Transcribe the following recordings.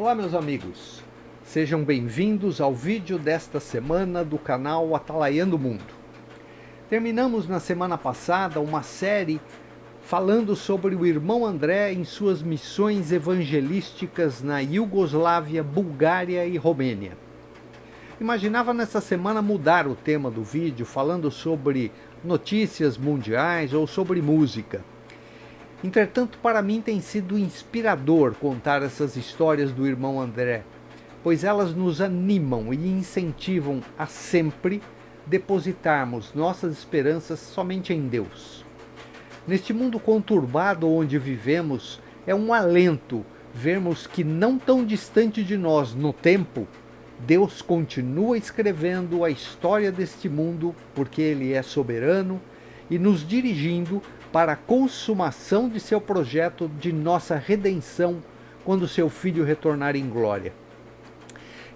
Olá, meus amigos, sejam bem-vindos ao vídeo desta semana do canal Atalaiando o Mundo. Terminamos na semana passada uma série falando sobre o irmão André em suas missões evangelísticas na Iugoslávia, Bulgária e Romênia. Imaginava nessa semana mudar o tema do vídeo falando sobre notícias mundiais ou sobre música. Entretanto, para mim tem sido inspirador contar essas histórias do irmão André, pois elas nos animam e incentivam a sempre depositarmos nossas esperanças somente em Deus. Neste mundo conturbado onde vivemos, é um alento vermos que não tão distante de nós no tempo, Deus continua escrevendo a história deste mundo porque Ele é soberano e nos dirigindo para a consumação de seu projeto de nossa redenção quando seu Filho retornar em glória.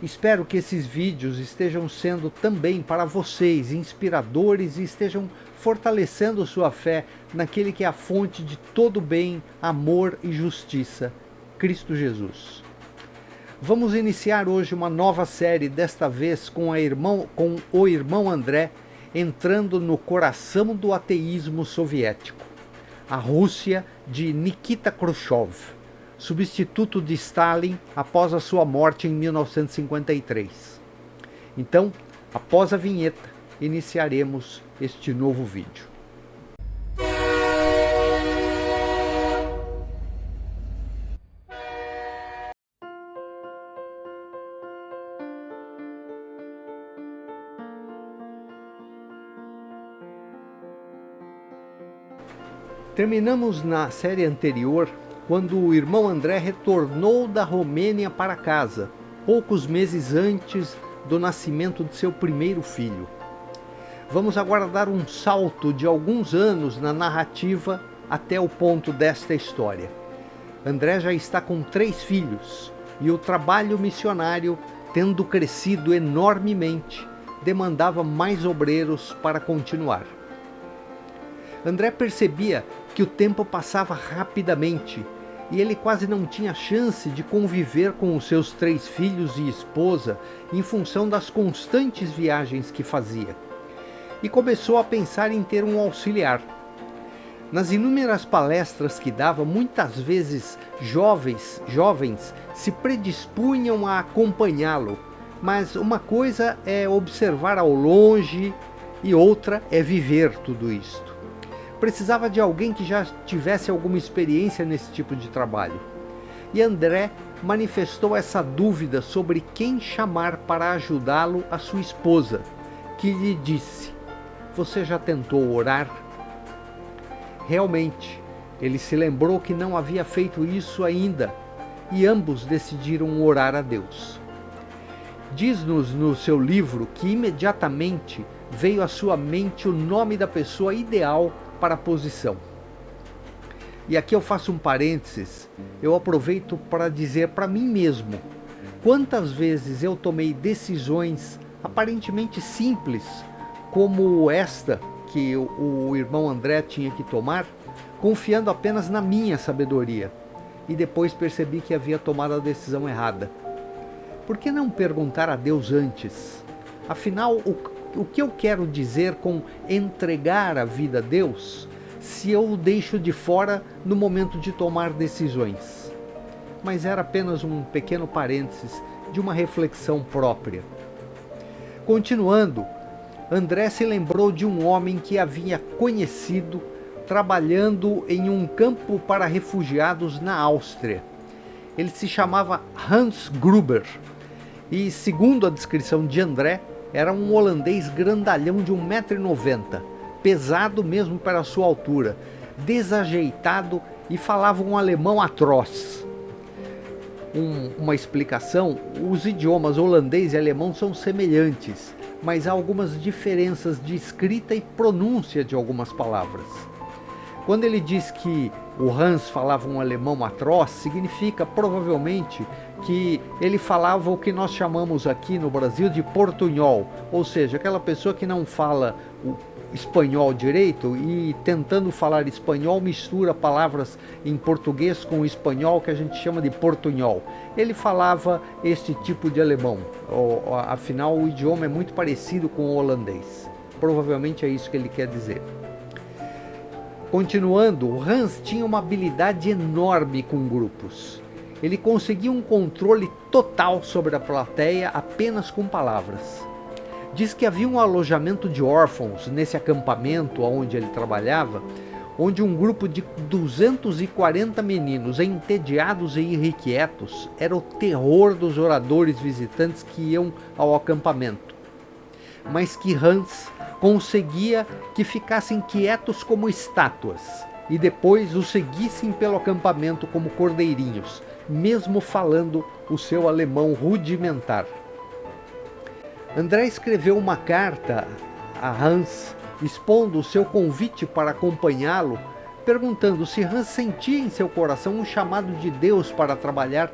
Espero que esses vídeos estejam sendo também para vocês inspiradores e estejam fortalecendo sua fé naquele que é a fonte de todo bem, amor e justiça, Cristo Jesus. Vamos iniciar hoje uma nova série, desta vez com o irmão André, entrando no coração do ateísmo soviético, a Rússia de Nikita Khrushchev, substituto de Stalin após a sua morte em 1953. Então, após a vinheta, iniciaremos este novo vídeo. Terminamos na série anterior quando o irmão André retornou da Romênia para casa, poucos meses antes do nascimento de seu primeiro filho. Vamos agora dar um salto de alguns anos na narrativa até o ponto desta história. André já está com 3 filhos e o trabalho missionário, tendo crescido enormemente, demandava mais obreiros para continuar. André percebia que o tempo passava rapidamente e ele quase não tinha chance de conviver com os seus 3 filhos e esposa em função das constantes viagens que fazia. E começou a pensar em ter um auxiliar. Nas inúmeras palestras que dava, muitas vezes jovens se predispunham a acompanhá-lo, mas uma coisa é observar ao longe e outra é viver tudo isto. Precisava de alguém que já tivesse alguma experiência nesse tipo de trabalho. E André manifestou essa dúvida sobre quem chamar para ajudá-lo a sua esposa, que lhe disse: "Você já tentou orar?" Realmente, ele se lembrou que não havia feito isso ainda, e ambos decidiram orar a Deus. Diz-nos no seu livro que imediatamente veio à sua mente o nome da pessoa ideal para a posição. E aqui eu faço um parênteses, eu aproveito para dizer para mim mesmo, quantas vezes eu tomei decisões aparentemente simples, como esta que o irmão André tinha que tomar, confiando apenas na minha sabedoria, e depois percebi que havia tomado a decisão errada. Por que não perguntar a Deus antes? Afinal, o que eu quero dizer com entregar a vida a Deus, se eu o deixo de fora no momento de tomar decisões? Mas era apenas um pequeno parênteses de uma reflexão própria. Continuando, André se lembrou de um homem que havia conhecido trabalhando em um campo para refugiados na Áustria. Ele se chamava Hans Gruber e, segundo a descrição de André, era um holandês grandalhão de 1,90 m, pesado mesmo para a sua altura, desajeitado e falava um alemão atroz. Uma explicação: os idiomas holandês e alemão são semelhantes, mas há algumas diferenças de escrita e pronúncia de algumas palavras. Quando ele diz que o Hans falava um alemão atroz, significa provavelmente que ele falava o que nós chamamos aqui no Brasil de portunhol, ou seja, aquela pessoa que não fala espanhol direito e tentando falar espanhol mistura palavras em português com espanhol que a gente chama de portunhol. Ele falava este tipo de alemão, afinal o idioma é muito parecido com o holandês. Provavelmente é isso que ele quer dizer. Continuando, Hans tinha uma habilidade enorme com grupos. Ele conseguia um controle total sobre a plateia apenas com palavras. Diz que havia um alojamento de órfãos nesse acampamento onde ele trabalhava, onde um grupo de 240 meninos entediados e irrequietos era o terror dos oradores visitantes que iam ao acampamento. Mas que Hans conseguia que ficassem quietos como estátuas e depois os seguissem pelo acampamento como cordeirinhos, mesmo falando o seu alemão rudimentar. André escreveu uma carta a Hans, expondo o seu convite para acompanhá-lo, perguntando se Hans sentia em seu coração um chamado de Deus para trabalhar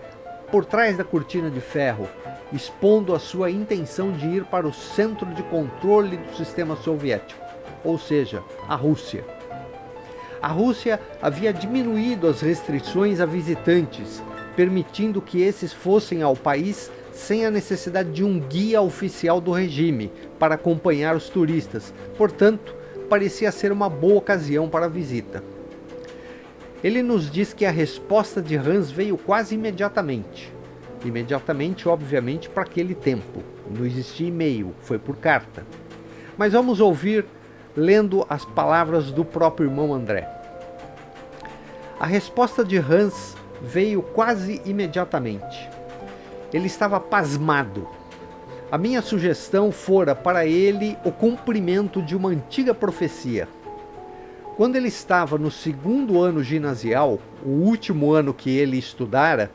por trás da cortina de ferro, expondo a sua intenção de ir para o centro de controle do sistema soviético, ou seja, a Rússia. A Rússia havia diminuído as restrições a visitantes, permitindo que esses fossem ao país sem a necessidade de um guia oficial do regime para acompanhar os turistas. Portanto, parecia ser uma boa ocasião para a visita. Ele nos diz que a resposta de Hans veio quase imediatamente. Imediatamente, obviamente, para aquele tempo. Não existia e-mail, foi por carta. Mas vamos ouvir lendo as palavras do próprio irmão André. A resposta de Hans veio quase imediatamente. Ele estava pasmado. A minha sugestão fora para ele o cumprimento de uma antiga profecia. Quando ele estava no segundo ano ginasial, o último ano que ele estudara,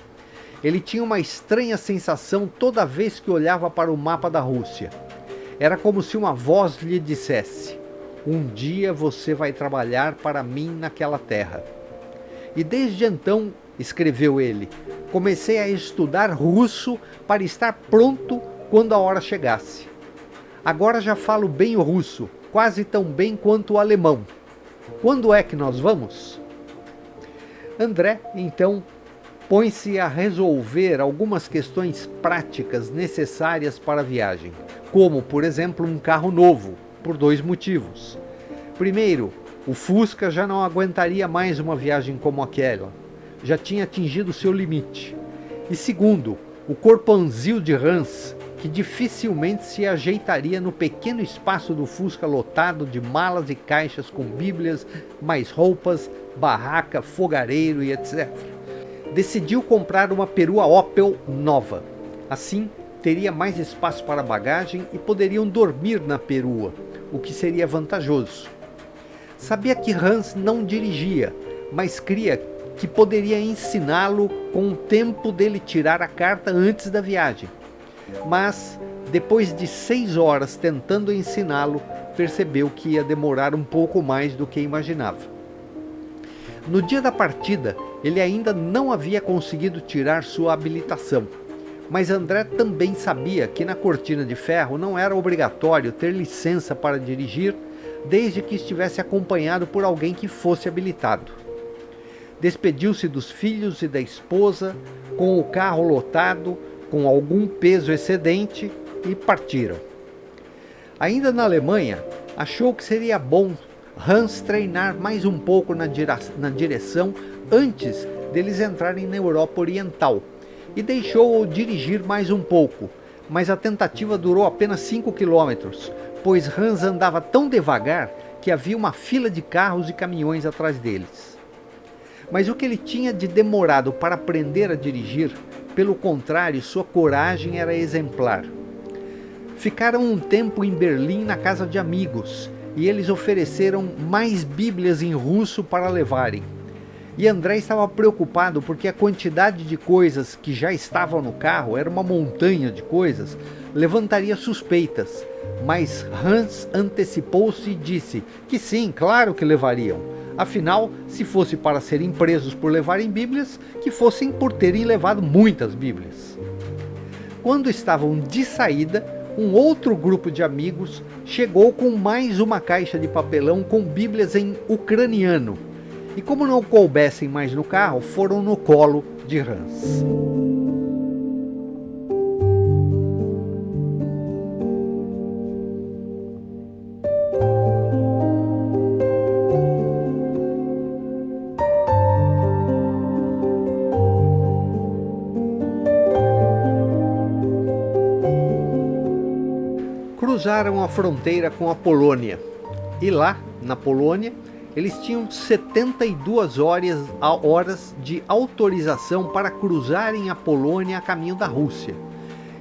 ele tinha uma estranha sensação toda vez que olhava para o mapa da Rússia. Era como se uma voz lhe dissesse: um dia você vai trabalhar para mim naquela terra. E desde então, escreveu ele, comecei a estudar russo para estar pronto quando a hora chegasse. Agora já falo bem o russo, quase tão bem quanto o alemão. Quando é que nós vamos? André, então, põe-se a resolver algumas questões práticas necessárias para a viagem, como, por exemplo, um carro novo, por dois motivos. Primeiro, o Fusca já não aguentaria mais uma viagem como aquela, já tinha atingido seu limite. E segundo, o corpanzil de Hans, que dificilmente se ajeitaria no pequeno espaço do Fusca lotado de malas e caixas com bíblias, mais roupas, barraca, fogareiro e etc. Decidiu comprar uma perua Opel nova. Assim, teria mais espaço para bagagem e poderiam dormir na perua, o que seria vantajoso. Sabia que Hans não dirigia, mas cria que poderia ensiná-lo com o tempo dele tirar a carta antes da viagem. Mas, depois de 6 horas tentando ensiná-lo, percebeu que ia demorar um pouco mais do que imaginava. No dia da partida, ele ainda não havia conseguido tirar sua habilitação, mas André também sabia que na cortina de ferro não era obrigatório ter licença para dirigir, desde que estivesse acompanhado por alguém que fosse habilitado. Despediu-se dos filhos e da esposa, com o carro lotado, com algum peso excedente, e partiram. Ainda na Alemanha, achou que seria bom Hans treinar mais um pouco na direção antes deles entrarem na Europa Oriental, e deixou-o dirigir mais um pouco, mas a tentativa durou apenas 5 quilômetros, pois Hans andava tão devagar que havia uma fila de carros e caminhões atrás deles. Mas o que ele tinha de demorado para aprender a dirigir, pelo contrário, sua coragem era exemplar. Ficaram um tempo em Berlim na casa de amigos, e eles ofereceram mais bíblias em russo para levarem. E André estava preocupado porque a quantidade de coisas que já estavam no carro, era uma montanha de coisas, levantaria suspeitas. Mas Hans antecipou-se e disse que sim, claro que levariam. Afinal, se fosse para serem presos por levarem bíblias, que fossem por terem levado muitas bíblias. Quando estavam de saída, um outro grupo de amigos chegou com mais uma caixa de papelão com bíblias em ucraniano. E como não coubessem mais no carro, foram no colo de Hans. Cruzaram a fronteira com a Polônia. E lá, na Polônia, eles tinham 72 horas de autorização para cruzarem a Polônia a caminho da Rússia.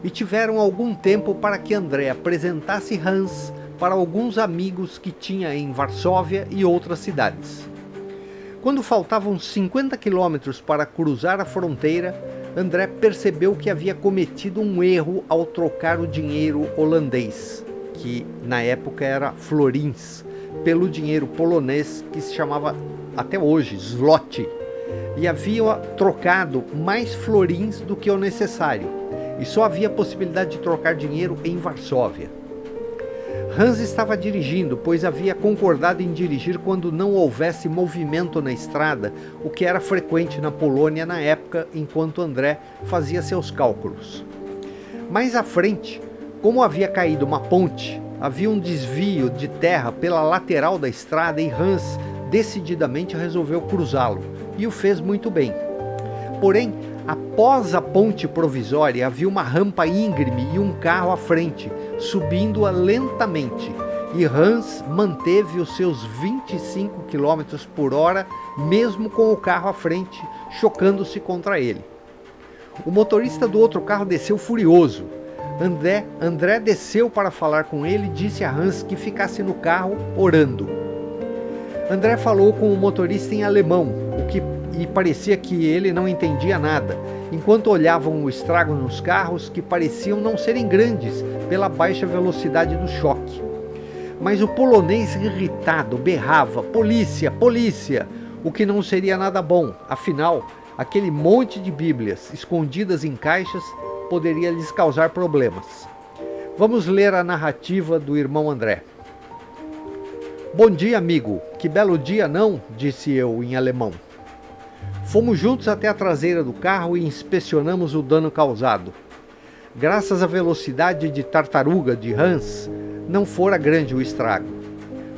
E tiveram algum tempo para que André apresentasse Hans para alguns amigos que tinha em Varsóvia e outras cidades. Quando faltavam 50 quilômetros para cruzar a fronteira, André percebeu que havia cometido um erro ao trocar o dinheiro holandês, que na época era florins, pelo dinheiro polonês que se chamava até hoje zloty, e havia trocado mais florins do que o necessário, e só havia possibilidade de trocar dinheiro em Varsóvia. Hans estava dirigindo, pois havia concordado em dirigir quando não houvesse movimento na estrada, o que era frequente na Polônia na época, enquanto André fazia seus cálculos. Mais à frente, como havia caído uma ponte, havia um desvio de terra pela lateral da estrada e Hans decididamente resolveu cruzá-lo, e o fez muito bem. Porém, após a ponte provisória, havia uma rampa íngreme e um carro à frente, subindo-a lentamente, e Hans manteve os seus 25 km por hora, mesmo com o carro à frente, chocando-se contra ele. O motorista do outro carro desceu furioso. André desceu para falar com ele e disse a Hans que ficasse no carro orando. André falou com o motorista em alemão, e parecia que ele não entendia nada, enquanto olhavam o estrago nos carros que pareciam não serem grandes pela baixa velocidade do choque. Mas o polonês irritado berrava: "Polícia, polícia!", o que não seria nada bom, afinal, aquele monte de bíblias escondidas em caixas poderia lhes causar problemas. Vamos ler a narrativa do irmão André. "Bom dia, amigo. Que belo dia, não?", disse eu em alemão. Fomos juntos até a traseira do carro e inspecionamos o dano causado. Graças à velocidade de tartaruga de Hans, não fora grande o estrago.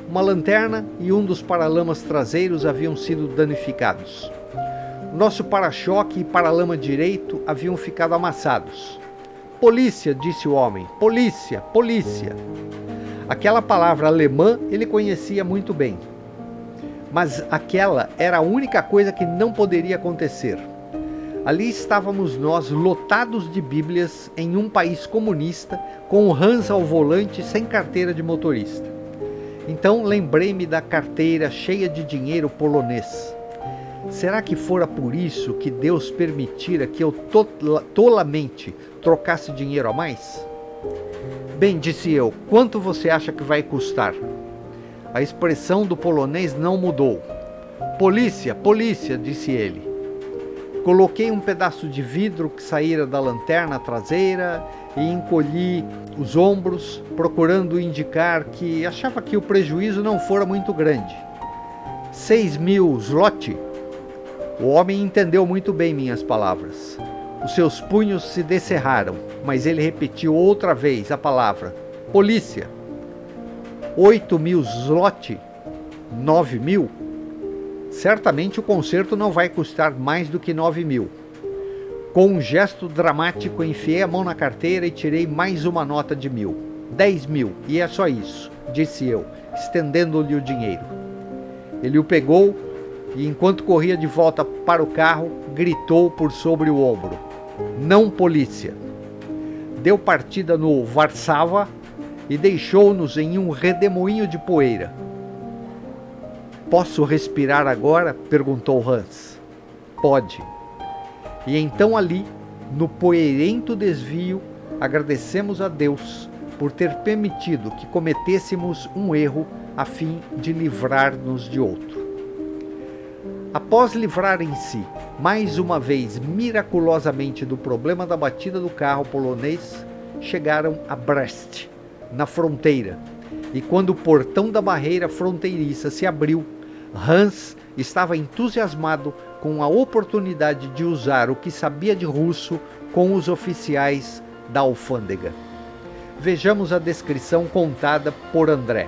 Uma lanterna e um dos paralamas traseiros haviam sido danificados. O nosso para-choque e paralama direito haviam ficado amassados. "Polícia", disse o homem. "Polícia, polícia." Aquela palavra alemã ele conhecia muito bem. Mas aquela era a única coisa que não poderia acontecer. Ali estávamos nós, lotados de bíblias, em um país comunista, com o Hans ao volante sem carteira de motorista. Então lembrei-me da carteira cheia de dinheiro polonês. Será que fora por isso que Deus permitira que eu tolamente trocasse dinheiro a mais? "Bem", disse eu, "quanto você acha que vai custar?" A expressão do polonês não mudou. "Polícia, polícia", disse ele. Coloquei um pedaço de vidro que saíra da lanterna traseira e encolhi os ombros, procurando indicar que achava que o prejuízo não fora muito grande. 6.000 zloty? O homem entendeu muito bem minhas palavras. Os seus punhos se descerraram, mas ele repetiu outra vez a palavra: "Polícia." 8.000 zloty? 9.000? Certamente o conserto não vai custar mais do que 9.000. Com um gesto dramático, enfiei a mão na carteira e tirei mais uma nota de 1.000. 10.000, e é só isso, disse eu, estendendo-lhe o dinheiro. Ele o pegou e, enquanto corria de volta para o carro, gritou por sobre o ombro: "Não, polícia!" Deu partida no Warszawa e deixou-nos em um redemoinho de poeira. "Posso respirar agora?", perguntou Hans. "Pode." E então ali, no poeirento desvio, agradecemos a Deus por ter permitido que cometêssemos um erro a fim de livrar-nos de outro. Após livrarem-se, mais uma vez miraculosamente, do problema da batida do carro polonês, chegaram a Brest, na fronteira. E quando o portão da barreira fronteiriça se abriu, Hans estava entusiasmado com a oportunidade de usar o que sabia de russo com os oficiais da alfândega. Vejamos a descrição contada por André.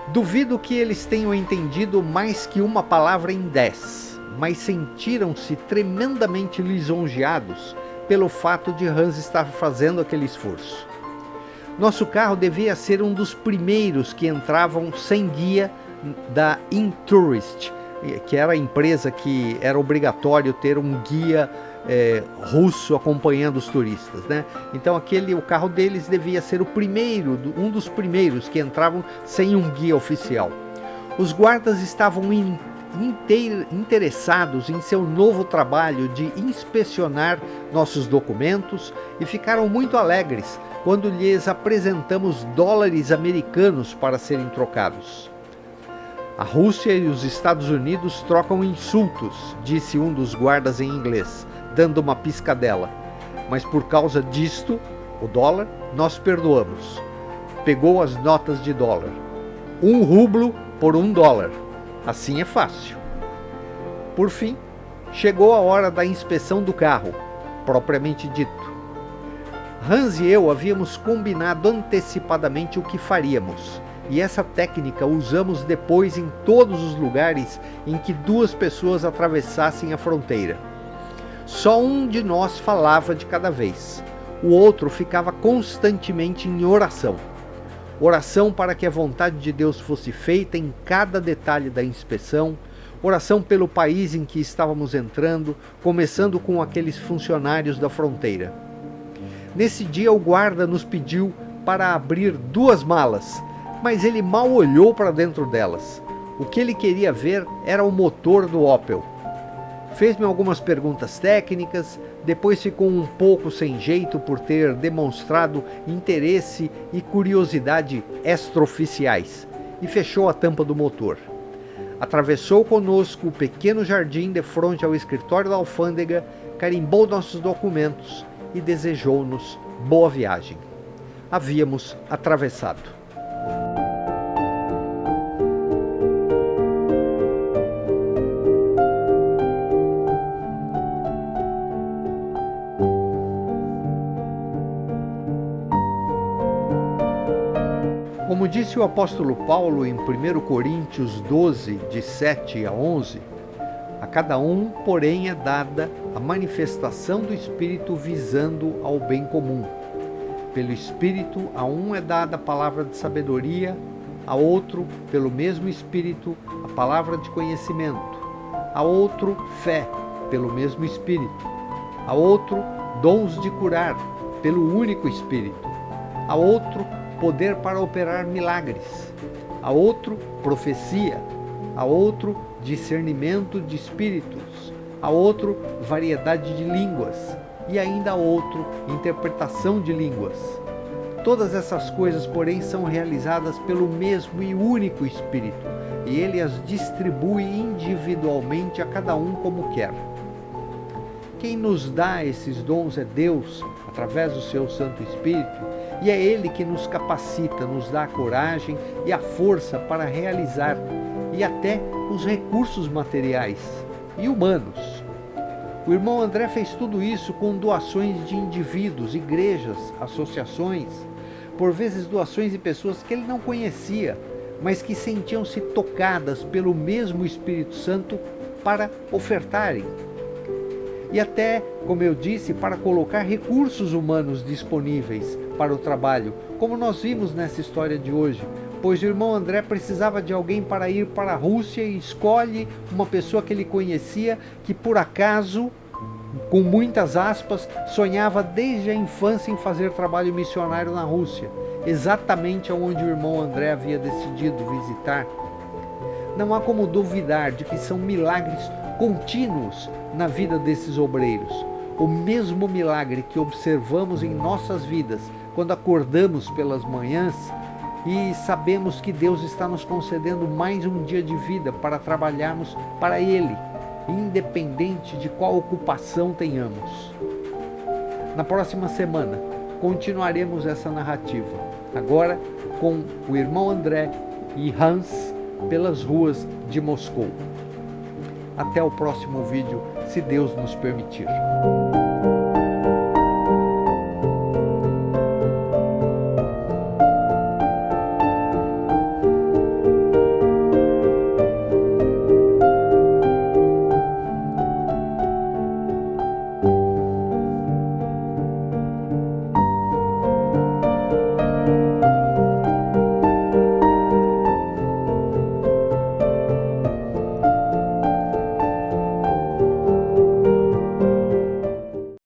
Duvido que eles tenham entendido mais que uma palavra em 10, mas sentiram-se tremendamente lisonjeados pelo fato de Hans estar fazendo aquele esforço. Nosso carro devia ser um dos primeiros que entravam sem guia da Intourist, que era a empresa que era obrigatório ter um guia russo acompanhando os turistas, né? Então o carro deles devia ser um dos primeiros que entravam sem um guia oficial. Os guardas estavam interessados em seu novo trabalho de inspecionar nossos documentos e ficaram muito alegres quando lhes apresentamos dólares americanos para serem trocados. A Rússia e os Estados Unidos trocam insultos, disse um dos guardas em inglês, dando uma piscadela. Mas por causa disto, o dólar, nós perdoamos. Pegou as notas de dólar. 1 rublo por $1. Assim é fácil. Por fim, chegou a hora da inspeção do carro, propriamente dito. Hans e eu havíamos combinado antecipadamente o que faríamos, e essa técnica usamos depois em todos os lugares em que duas pessoas atravessassem a fronteira. Só um de nós falava de cada vez. O outro ficava constantemente em oração. Oração para que a vontade de Deus fosse feita em cada detalhe da inspeção, oração pelo país em que estávamos entrando, começando com aqueles funcionários da fronteira. Nesse dia o guarda nos pediu para abrir 2 malas, mas ele mal olhou para dentro delas. O que ele queria ver era o motor do Opel. Fez-me algumas perguntas técnicas, depois ficou um pouco sem jeito por ter demonstrado interesse e curiosidade extraoficiais e fechou a tampa do motor. Atravessou conosco o pequeno jardim de frente ao escritório da alfândega, carimbou nossos documentos e desejou-nos boa viagem. Havíamos atravessado. Como disse o apóstolo Paulo em 1 Coríntios 12, de 7 a 11, a cada um, porém, é dada a manifestação do Espírito visando ao bem comum. Pelo Espírito, a um é dada a palavra de sabedoria, a outro, pelo mesmo Espírito, a palavra de conhecimento, a outro, fé, pelo mesmo Espírito, a outro, dons de curar, pelo único Espírito, a outro, poder para operar milagres, a outro, profecia, a outro, discernimento de espíritos, a outro, variedade de línguas, e ainda a outro, interpretação de línguas. Todas essas coisas, porém, são realizadas pelo mesmo e único Espírito, e ele as distribui individualmente a cada um como quer. Quem nos dá esses dons é Deus, através do seu Santo Espírito, e é Ele que nos capacita, nos dá a coragem e a força para realizar, e até os recursos materiais e humanos. O irmão André fez tudo isso com doações de indivíduos, igrejas, associações, por vezes doações de pessoas que ele não conhecia, mas que sentiam-se tocadas pelo mesmo Espírito Santo para ofertarem. E até, como eu disse, para colocar recursos humanos disponíveis para o trabalho, como nós vimos nessa história de hoje, pois o irmão André precisava de alguém para ir para a Rússia e escolhe uma pessoa que ele conhecia, que por acaso, com muitas aspas, sonhava desde a infância em fazer trabalho missionário na Rússia, exatamente onde o irmão André havia decidido visitar. Não há como duvidar de que são milagres contínuos na vida desses obreiros. O mesmo milagre que observamos em nossas vidas quando acordamos pelas manhãs e sabemos que Deus está nos concedendo mais um dia de vida para trabalharmos para Ele, independente de qual ocupação tenhamos. Na próxima semana, continuaremos essa narrativa, agora com o irmão André e Hans pelas ruas de Moscou. Até o próximo vídeo, se Deus nos permitir.